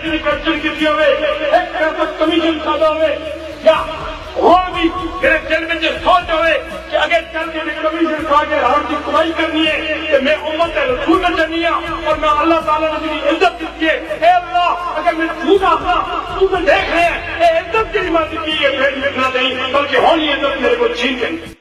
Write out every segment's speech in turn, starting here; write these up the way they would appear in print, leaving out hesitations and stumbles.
की करप्शन की हुए एक कमीशन खादा हुए या और भी जेल में सोच हुए कि अगर चल के कमीशन खा के रावण की कमाई करनी है तो मैं उम्मत रसूल में चलनी है और मैं अल्लाह ताला ने मेरी इज्जत की है। अल्लाह अगर मैं झूठ आखना तू तो देख रहे हैं इज्जत की बात की है फिर लिखना नहीं बल्कि होनी इज्जत मेरे को छीन गई।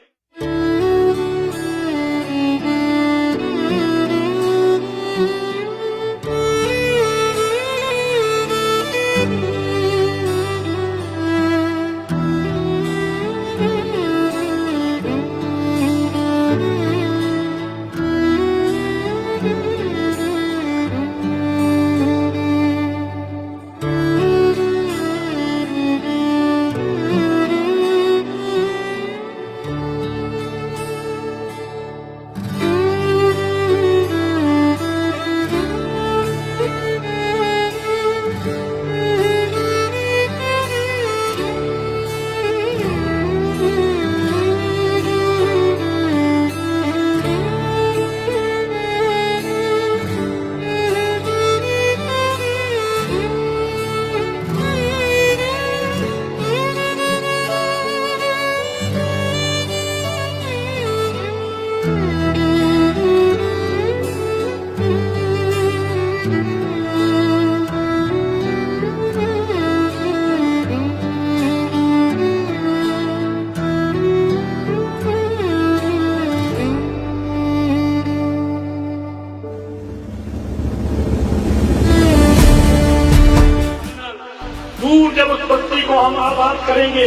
दूर जब उस बस्ती को हम आबाद करेंगे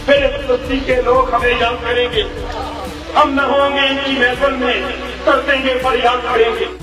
फिर इस बस्ती के लोग हमें याद करेंगे। हम न होंगे इनकी महफिल में कर देंगे फरियाद करेंगे।